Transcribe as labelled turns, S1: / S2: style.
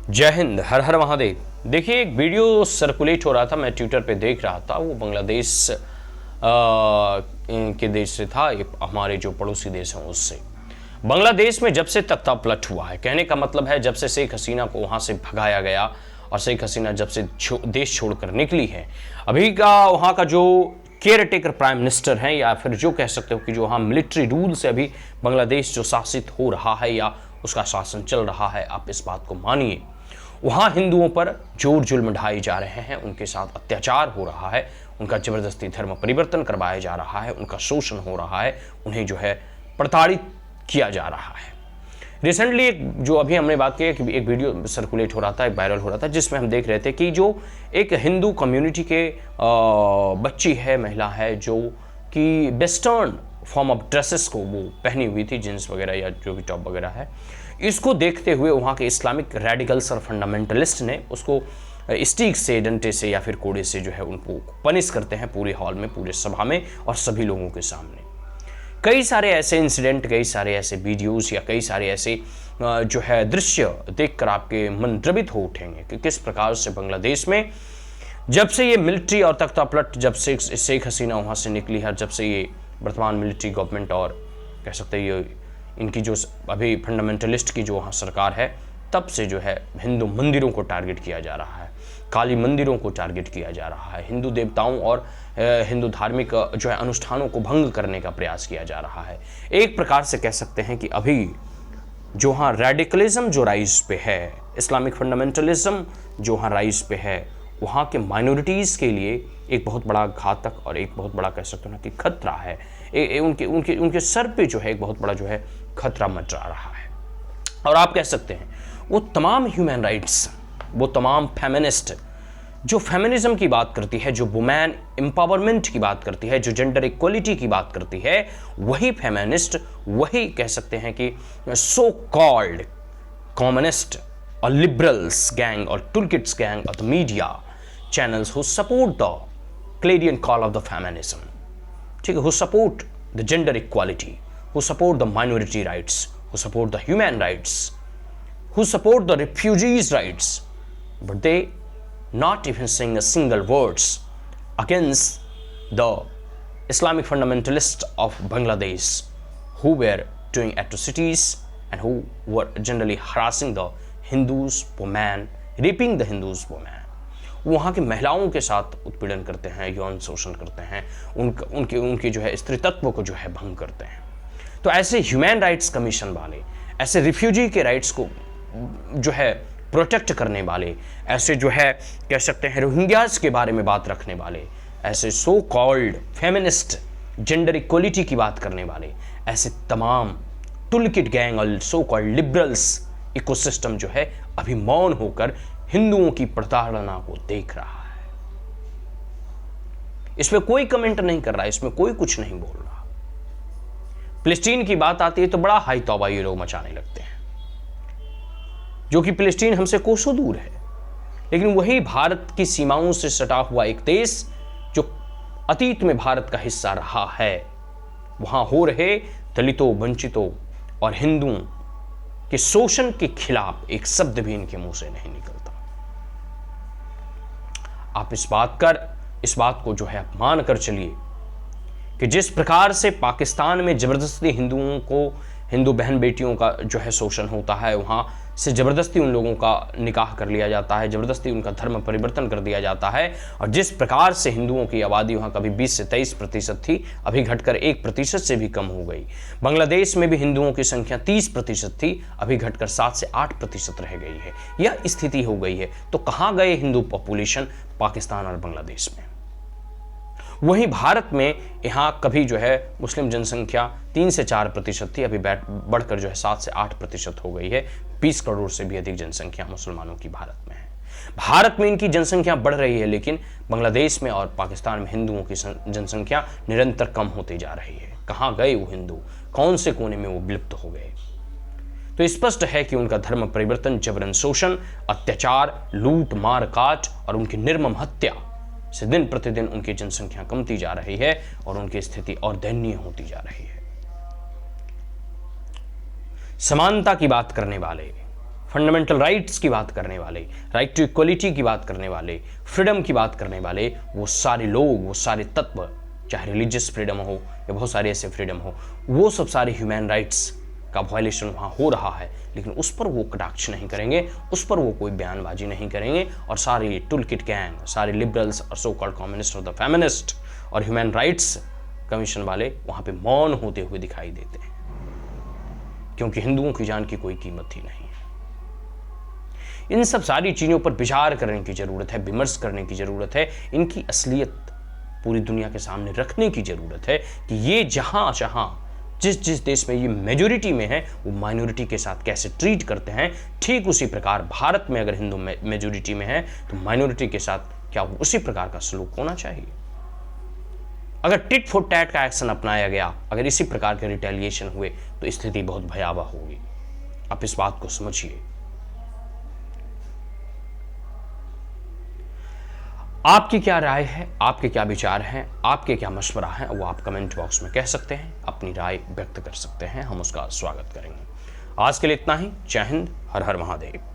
S1: जय हिंद, हर हर महादेव। देखिए, एक वीडियो सर्कुलेट हो रहा था, मैं ट्विटर पे देख रहा था। वो बांग्लादेश के देश से था, हमारे जो पड़ोसी देश हैं उससे। बांग्लादेश में जब से तख्ता पलट हुआ है, कहने का मतलब है जब से शेख हसीना को वहाँ से भगाया गया और शेख हसीना जब से देश छोड़कर निकली है, अभी का वहाँ का जो केयर टेकर प्राइम मिनिस्टर हैं, या फिर जो कह सकते हो कि जो वहाँ मिलिट्री रूल से अभी बांग्लादेश जो शासित हो रहा है या उसका शासन चल रहा है, आप इस बात को मानिए, वहाँ हिंदुओं पर जोर जुल्म ढाए जा रहे हैं, उनके साथ अत्याचार हो रहा है, उनका जबरदस्ती धर्म परिवर्तन करवाया जा रहा है, उनका शोषण हो रहा है, उन्हें जो है प्रताड़ित किया जा रहा है। रिसेंटली एक जो अभी हमने बात की कि एक वीडियो सर्कुलेट हो रहा था, एक वायरल हो रहा था, जिसमें हम देख रहे थे कि जो एक हिंदू कम्युनिटी के बच्ची है, महिला है, जो कि वेस्टर्न फॉर्म ऑफ ड्रेसेस को वो पहनी हुई थी, जींस वगैरह या जो भी टॉप वगैरह है, इसको देखते हुए वहाँ के इस्लामिक रेडिकल्स और फंडामेंटलिस्ट ने उसको स्टिक से, डंडे से या फिर कोड़े से जो है उनको पनिश करते हैं पूरे हॉल में, पूरे सभा में और सभी लोगों के सामने। कई सारे ऐसे इंसिडेंट, कई सारे ऐसे वीडियोस या कई सारे ऐसे जो है दृश्य देखकर आपके मन द्रवित हो उठेंगे कि किस प्रकार से बांग्लादेश में जब से ये मिलिट्री और तख्ता पलट, जब से शेख हसीना वहाँ से निकली है, जब से ये वर्तमान मिलिट्री गवर्नमेंट और कह सकते हैं ये इनकी जो अभी फंडामेंटलिस्ट की जो वहाँ सरकार है, तब से जो है हिंदू मंदिरों को टारगेट किया जा रहा है, काली मंदिरों को टारगेट किया जा रहा है, हिंदू देवताओं और हिंदू धार्मिक जो है अनुष्ठानों को भंग करने का प्रयास किया जा रहा है। एक प्रकार से कह सकते हैं कि अभी जो हाँ रेडिकलिज्म जो राइज पे है, इस्लामिक फंडामेंटलिज्म जो हाँ राइज पे है, वहाँ के माइनॉरिटीज़ के लिए एक बहुत बड़ा घातक और एक बहुत बड़ा कह सकते हैं ना कि खतरा है। उनके उनके उनके सर पे जो है एक बहुत बड़ा जो है खतरा मंडरा रहा है। और आप कह सकते हैं वो तमाम ह्यूमन राइट्स, वो तमाम फेमिनिस्ट जो फेमिनिज्म की बात करती है, जो वुमेन एम्पावरमेंट की बात करती है, जो जेंडर इक्वलिटी की बात करती है, वही फेमिनिस्ट, वही कह सकते हैं कि सो कॉल्ड कम्युनिस्ट और लिबरल्स गैंग और toolkits gang of the media channels who support the clarion call of the feminism, ठीक है, who support the gender equality, who support the minority rights, who support the human rights, who support the refugees' rights, but they not even saying a single words against the Islamic fundamentalists of Bangladesh who were doing atrocities and who were generally harassing the Hindus, women, raping the Hindus, women. वहाँ की महिलाओं के साथ उत्पीड़न करते हैं, यौन शोषण करते हैं, उनके जो है स्त्री तत्व को जो है भंग करते हैं। तो ऐसे ह्यूमन राइट्स कमीशन वाले, ऐसे रिफ्यूजी के राइट्स को जो है प्रोटेक्ट करने वाले, ऐसे जो है कह सकते हैं रोहिंग्यास के बारे में बात रखने वाले, ऐसे so called feminist gender equality की बात करने वाले, ऐसे तमाम टूलकिट गैंग और सो कॉल्ड लिबरल्स इकोसिस्टम जो है अभी मौन होकर हिंदुओं की प्रताड़ना को देख रहा है। इसमें कोई कमेंट नहीं कर रहा है, इसमें कोई कुछ नहीं बोल रहा। फिलिस्तीन की बात आती है तो बड़ा हाई तौबा ये लोग मचाने लगते हैं, जो कि फिलिस्तीन हमसे कोसों दूर है, लेकिन वही भारत की सीमाओं से सटा हुआ एक देश जो अतीत में भारत का हिस्सा रहा है, वहां हो रहे दलितों, वंचितों और हिंदुओं के शोषण के खिलाफ एक शब्द भी इनके मुंह से नहीं निकलता। आप इस बात को जो है आप मान कर चलिए कि जिस प्रकार से पाकिस्तान में जबरदस्ती हिंदुओं को, हिंदू बहन बेटियों का जो है शोषण होता है, वहाँ से जबरदस्ती उन लोगों का निकाह कर लिया जाता है, जबरदस्ती उनका धर्म परिवर्तन कर दिया जाता है, और जिस प्रकार से हिंदुओं की आबादी वहाँ कभी 20 से 23% थी, अभी घटकर 1% से भी कम हो गई। बांग्लादेश में भी हिंदुओं की संख्या 30% थी, अभी घटकर 7 से 8% रह गई है। यह स्थिति हो गई है। तो कहाँ गए हिंदू पॉपुलेशन पाकिस्तान और बांग्लादेश में? वहीं भारत में यहाँ कभी जो है मुस्लिम जनसंख्या 3 से 4% थी, अभी बढ़कर जो है 7 से 8% हो गई है। 20 करोड़ से भी अधिक जनसंख्या मुसलमानों की भारत में है। भारत में इनकी जनसंख्या बढ़ रही है, लेकिन बांग्लादेश में और पाकिस्तान में हिंदुओं की जनसंख्या निरंतर कम होती जा रही है। कहाँ गए वो हिंदू? कौन से कोने में वो विलुप्त हो गए? तो स्पष्ट है कि उनका धर्म परिवर्तन, जबरन शोषण, अत्याचार, लूट मार काट और उनकी निर्मम हत्या से दिन प्रतिदिन उनकी जनसंख्या कमती जा रही है और उनकी स्थिति और दयनीय होती जा रही है। समानता की बात करने वाले, फंडामेंटल राइट्स की बात करने वाले, राइट टू इक्वलिटी की बात करने वाले, फ्रीडम की बात करने वाले, वो सारे लोग, वो सारे तत्व, चाहे रिलीजियस फ्रीडम हो या बहुत सारे ऐसे फ्रीडम हो, वो सब सारे ह्यूमन राइट्स का वायलेशन वहाँ हो रहा है, लेकिन उस पर वो कटाक्ष नहीं करेंगे, उस पर वो कोई बयानबाजी नहीं करेंगे। और सारे टूल किट गैंग, सारे लिबरल्स और सो कॉल्ड कम्युनिस्ट और द फेमिनिस्ट और ह्यूमन राइट्स कमीशन वाले वहाँ पे मौन होते हुए दिखाई देते हैं, क्योंकि हिंदुओं की जान की कोई कीमत ही नहीं है। इन सब सारी चीज़ों पर विचार करने की ज़रूरत है, विमर्श करने की ज़रूरत है, इनकी असलियत पूरी दुनिया के सामने रखने की ज़रूरत है कि ये जहाँ जहाँ जिस जिस देश में ये मेजोरिटी में है वो माइनॉरिटी के साथ कैसे ट्रीट करते हैं, ठीक उसी प्रकार भारत में अगर हिंदू मेजोरिटी में है तो माइनॉरिटी के साथ क्या उसी प्रकार का सलूक होना चाहिए। अगर टिट फॉर टैट का एक्शन अपनाया गया, अगर इसी प्रकार के रिटेलिएशन हुए तो स्थिति बहुत भयावह होगी। आप इस बात को समझिए। आपकी क्या राय है, आपके क्या विचार हैं, आपके क्या मशवरा है, वो आप कमेंट बॉक्स में कह सकते हैं, अपनी राय व्यक्त कर सकते हैं, हम उसका स्वागत करेंगे। आज के लिए इतना ही। जय हिंद, हर हर महादेव।